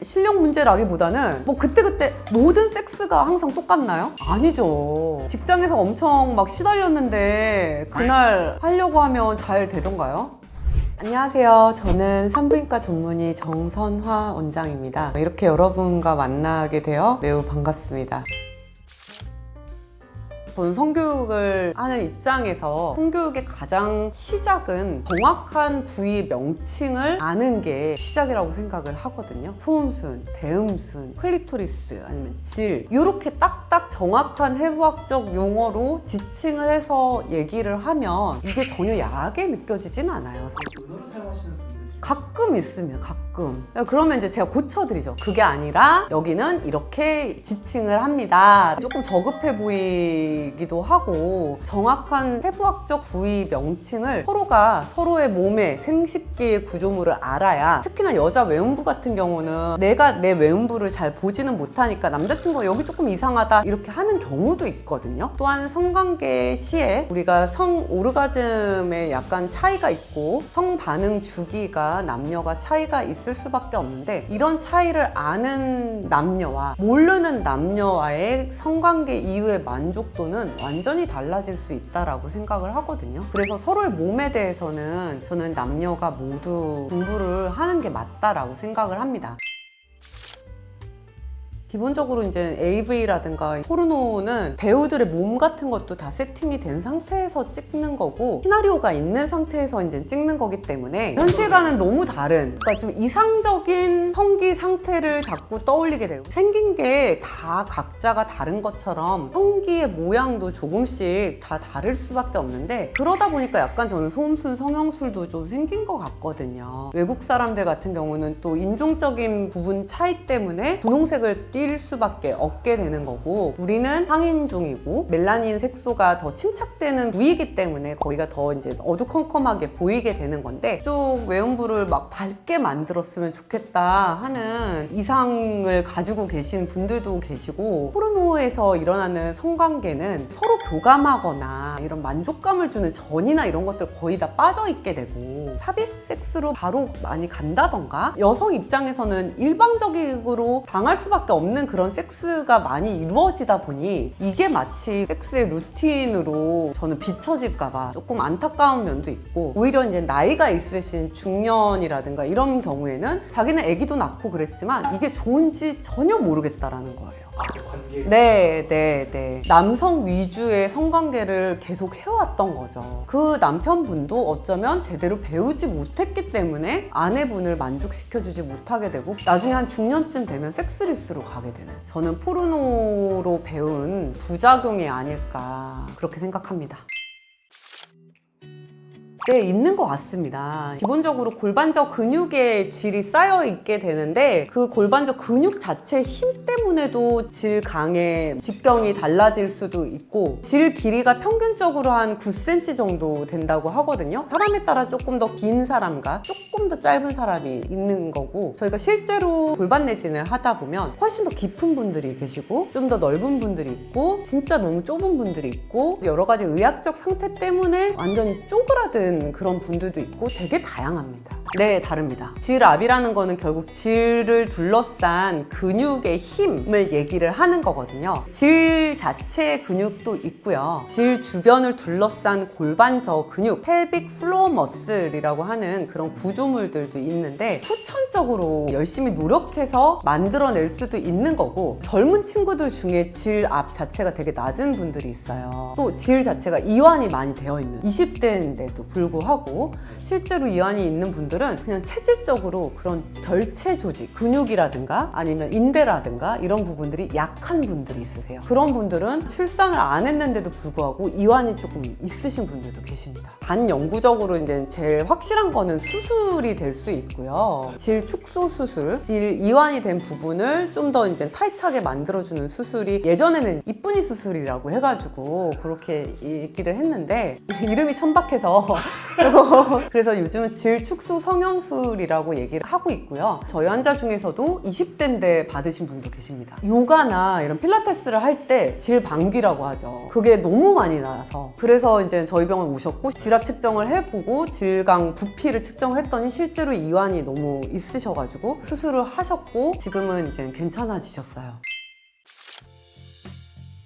실력 문제라기보다는 뭐 그때그때 모든 섹스가 항상 똑같나요? 아니죠. 직장에서 엄청 막 시달렸는데 그날 하려고 하면 잘 되던가요? 안녕하세요. 저는 산부인과 전문의 정선화 원장입니다. 이렇게 여러분과 만나게 되어 매우 반갑습니다. 저는 성교육을 하는 입장에서 성교육의 가장 시작은 정확한 부위 명칭을 아는 게 시작이라고 생각을 하거든요. 소음순, 대음순, 클리토리스, 아니면 질, 이렇게 딱딱 정확한 해부학적 용어로 지칭을 해서 얘기를 하면 이게 전혀 야하게 느껴지진 않아요. 은어를 사용하시는 분들이 가끔 있습니다. 가끔. 그러면 이제 제가 고쳐드리죠. 그게 아니라 여기는 이렇게 지칭을 합니다. 조금 저급해 보이기도 하고 정확한 해부학적 부위 명칭을 서로가 서로의 몸의 생식기의 구조물을 알아야, 특히나 여자 외음부 같은 경우는 내가 내 외음부를 잘 보지는 못하니까 남자친구가 여기 조금 이상하다 이렇게 하는 경우도 있거든요. 또한 성관계 시에 우리가 성 오르가즘에 약간 차이가 있고 성 반응 주기가 남녀가 차이가 있을 수밖에 없는데, 이런 차이를 아는 남녀와 모르는 남녀와의 성관계 이후의 만족도는 완전히 달라질 수 있다라고 생각을 하거든요. 그래서 서로의 몸에 대해서는 저는 남녀가 모두 공부를 하는 게 맞다라고 생각을 합니다. 기본적으로 이제 AV라든가 포르노는 배우들의 몸 같은 것도 다 세팅이 된 상태에서 찍는 거고 시나리오가 있는 상태에서 이제 찍는 거기 때문에 현실과는 너무 다른, 그러니까 좀 이상적인 성기 상태를 자꾸 떠올리게 되고, 생긴 게 다 각자가 다른 것처럼 성기의 모양도 조금씩 다 다를 수밖에 없는데, 그러다 보니까 약간 저는 소음순, 성형술도 좀 생긴 것 같거든요. 외국 사람들 같은 경우는 또 인종적인 부분 차이 때문에 분홍색을 띌 수밖에 없게 되는 거고, 우리는 상인종이고 멜라닌 색소가 더 침착되는 부위이기 때문에 거기가 더 이제 어두컴컴하게 보이게 되는 건데, 쪽 외음부를 막 밝게 만들었으면 좋겠다 하는 이상을 가지고 계신 분들도 계시고, 포르노에서 일어나는 성관계는 서로 교감하거나 이런 만족감을 주는 전이나 이런 것들 거의 다 빠져 있게 되고 삽입 섹스로 바로 많이 간다던가, 여성 입장에서는 일방적으로 당할 수밖에 없는 그런 섹스가 많이 이루어지다 보니 이게 마치 섹스의 루틴으로 저는 비춰질까봐 조금 안타까운 면도 있고, 오히려 이제 나이가 있으신 중년이라든가 이런 경우에는 자기는 아기도 낳고 그랬지만 이게 좋은지 전혀 모르겠다라는 거예요. 관계 네. 남성 위주의 성관계를 계속 해왔던 거죠. 그 남편분도 어쩌면 제대로 배우지 못했기 때문에 아내분을 만족시켜주지 못하게 되고 나중에 한 중년쯤 되면 섹스리스로 가게 되는, 저는 포르노로 배운 부작용이 아닐까 그렇게 생각합니다. 네, 있는 것 같습니다. 기본적으로 골반적 근육의 질이 쌓여 있게 되는데, 그 골반적 근육 자체의 힘 때문에도 질 강의 직경이 달라질 수도 있고, 질 길이가 평균적으로 한 9cm 정도 된다고 하거든요. 사람에 따라 조금 더 긴 사람과 조금 더 짧은 사람이 있는 거고, 저희가 실제로 골반 내진을 하다 보면 훨씬 더 깊은 분들이 계시고 좀 더 넓은 분들이 있고 진짜 너무 좁은 분들이 있고, 여러 가지 의학적 상태 때문에 완전히 쪼그라든 그런 분들도 있고 되게 다양합니다. 네, 다릅니다. 질압이라는 거는 결국 질을 둘러싼 근육의 힘을 얘기를 하는 거거든요. 질 자체의 근육도 있고요. 질 주변을 둘러싼 골반적 근육, pelvic floor muscle이라고 하는 그런 구조물들도 있는데, 후천적으로 열심히 노력해서 만들어낼 수도 있는 거고, 젊은 친구들 중에 질압 자체가 되게 낮은 분들이 있어요. 또 질 자체가 이완이 많이 되어 있는 20대인데도 불구하고 실제로 이완이 있는 분들은 그냥 체질적으로 그런 결체 조직, 근육이라든가 아니면 인대라든가 이런 부분들이 약한 분들이 있으세요. 그런 분들은 출산을 안 했는데도 불구하고 이완이 조금 있으신 분들도 계십니다. 반영구적으로 이제 제일 확실한 거는 수술이 될 수 있고요. 질 축소 수술, 질 이완이 된 부분을 좀 더 이제 타이트하게 만들어주는 수술이, 예전에는 이쁜이 수술이라고 해가지고 그렇게 얘기를 했는데 이름이 천박해서 그래서 요즘은 질 축소 성형술이라고 얘기를 하고 있고요. 저희 환자 중에서도 20대인데 받으신 분도 계십니다. 요가나 이런 필라테스를 할 때 질방귀라고 하죠. 그게 너무 많이 나서 그래서 이제 저희 병원 오셨고 질압 측정을 해보고 질강 부피를 측정을 했더니 실제로 이완이 너무 있으셔가지고 수술을 하셨고 지금은 이제 괜찮아지셨어요.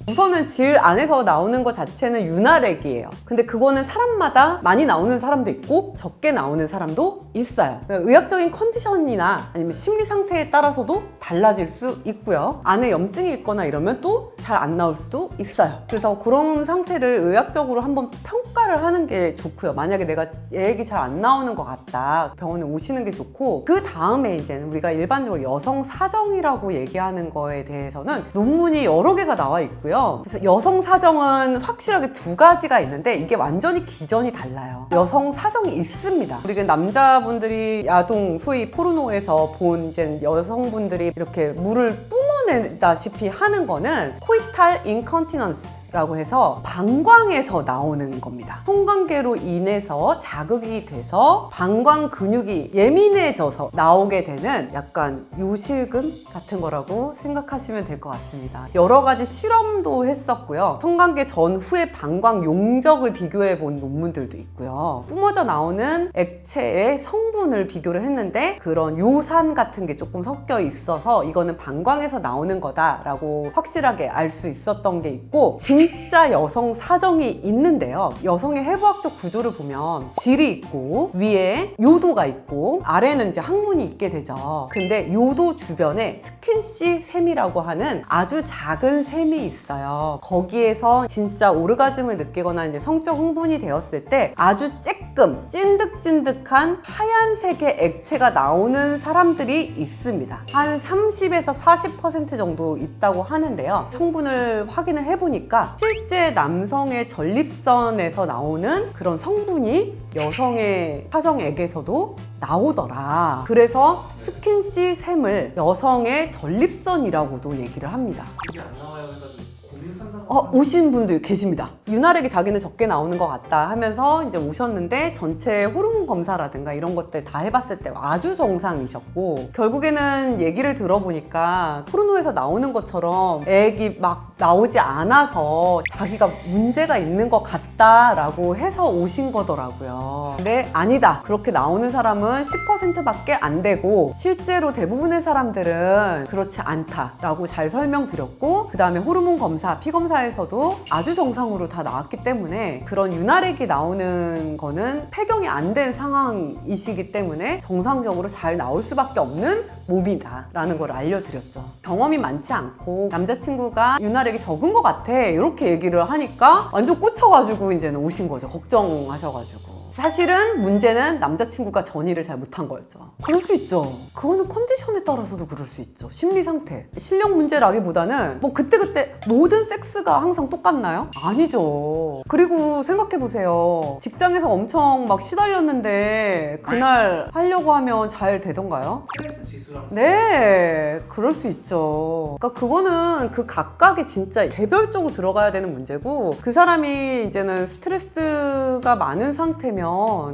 우선은 질 안에서 나오는 것 자체는 윤활액이에요. 근데 그거는 사람마다 많이 나오는 사람도 있고 적게 나오는 사람도 있어요. 그러니까 의학적인 컨디션이나 아니면 심리 상태에 따라서도 달라질 수 있고요. 안에 염증이 있거나 이러면 또 잘 안 나올 수도 있어요. 그래서 그런 상태를 의학적으로 한번 평가를 하는 게 좋고요. 만약에 내가 애기 잘 안 나오는 것 같다, 병원에 오시는 게 좋고, 그 다음에 이제는 우리가 일반적으로 여성 사정이라고 얘기하는 거에 대해서는 논문이 여러 개가 나와 있고요. 그래서 여성 사정은 확실하게 두 가지가 있는데 이게 완전히 기전이 달라요. 여성 사정이 있습니다. 우리가 남자분들이 야동, 소위 포르노에서 본 이제 여성분들이 이렇게 물을 뿜어내다시피 하는 거는 코이탈 인컨티넌스 라고 해서 방광에서 나오는 겁니다. 성관계로 인해서 자극이 돼서 방광 근육이 예민해져서 나오게 되는 약간 요실금 같은 거라고 생각하시면 될 것 같습니다. 여러 가지 실험도 했었고요. 성관계 전후의 방광 용적을 비교해 본 논문들도 있고요. 뿜어져 나오는 액체의 성분을 비교를 했는데 그런 요산 같은 게 조금 섞여 있어서 이거는 방광에서 나오는 거다라고 확실하게 알 수 있었던 게 있고, 진짜 여성 사정이 있는데요. 여성의 해부학적 구조를 보면 질이 있고 위에 요도가 있고 아래는 이제 항문이 있게 되죠. 근데 요도 주변에 스킨시 샘이라고 하는 아주 작은 샘이 있어요. 거기에서 진짜 오르가즘을 느끼거나 이제 성적 흥분이 되었을 때 아주 쬐끔 찐득찐득한 하얀색의 액체가 나오는 사람들이 있습니다. 한 30에서 40% 정도 있다고 하는데요. 성분을 확인을 해보니까 실제 남성의 전립선에서 나오는 그런 성분이 여성의 사정액에서도 나오더라. 그래서 스킨시 샘을 여성의 전립선이라고도 얘기를 합니다. 이게 안 나와요 해가지고 고민 상담. 오신 분들 계십니다. 윤활액이 자기는 적게 나오는 것 같다 하면서 이제 오셨는데 전체 호르몬 검사라든가 이런 것들 다 해봤을 때 아주 정상이셨고, 결국에는 얘기를 들어보니까 포르노에서 나오는 것처럼 애기 막 나오지 않아서 자기가 문제가 있는 것 같다라고 해서 오신 거더라고요. 근데 아니다. 그렇게 나오는 사람은 10%밖에 안 되고 실제로 대부분의 사람들은 그렇지 않다라고 잘 설명드렸고, 그 다음에 호르몬 검사, 피 검사에서도 아주 정상으로 다 나왔기 때문에 그런 윤활액이 나오는 거는 폐경이 안 된 상황이시기 때문에 정상적으로 잘 나올 수밖에 없는 몸이다 라는 걸 알려드렸죠. 경험이 많지 않고 남자친구가 윤활액이 적은 것 같아 이렇게 얘기를 하니까 완전 꽂혀가지고 이제는 오신 거죠. 걱정하셔가지고. 사실은 문제는 남자친구가 전이를 잘 못한 거였죠. 그럴 수 있죠. 그거는 컨디션에 따라서도 그럴 수 있죠. 심리 상태. 실력 문제라기보다는 뭐 그때그때 모든 섹스가 항상 똑같나요? 아니죠. 그리고 생각해보세요. 직장에서 엄청 막 시달렸는데 그날 하려고 하면 잘 되던가요? 스트레스 지수랑. 네, 그럴 수 있죠. 그러니까 그거는 그 각각이 진짜 개별적으로 들어가야 되는 문제고, 그 사람이 이제는 스트레스가 많은 상태면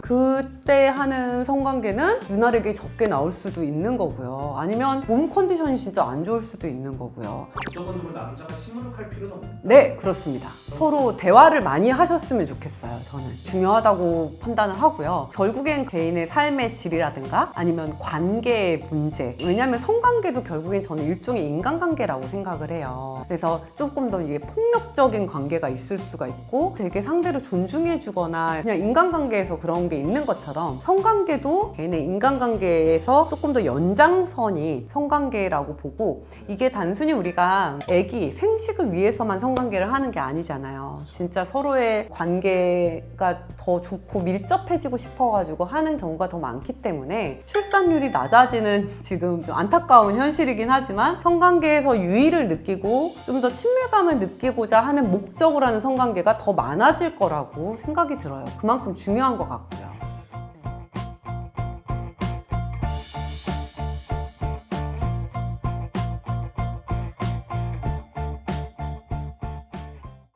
그때 하는 성관계는 윤활액이 적게 나올 수도 있는 거고요. 아니면 몸 컨디션이 진짜 안 좋을 수도 있는 거고요. 무조건 남자가 시무룩할 필요는 없는. 네, 그렇습니다. 서로 대화를 많이 하셨으면 좋겠어요. 저는 중요하다고 판단을 하고요. 결국엔 개인의 삶의 질이라든가 아니면 관계의 문제, 왜냐하면 성관계도 결국엔 저는 일종의 인간관계라고 생각을 해요. 그래서 조금 더 이게 폭력적인 관계가 있을 수가 있고 되게 상대를 존중해 주거나 그냥 인간관계에서 그런 게 있는 것처럼 성관계도 개인의 인간관계에서 조금 더 연장선이 성관계라고 보고, 이게 단순히 우리가 애기 생식을 위해서만 성관계를 하는 게 아니잖아요. 진짜 서로의 관계가 더 좋고 밀접해지고 싶어가지고 하는 경우가 더 많기 때문에 출산율이 낮아지는 지금 좀 안타까운 현실이긴 하지만 성관계에서 유의를 느끼고 좀 더 친밀감을 느끼고자 하는 목적으로 하는 성관계가 더 많아질 거라고 생각이 들어요. 그만큼 중요한 것 같고요.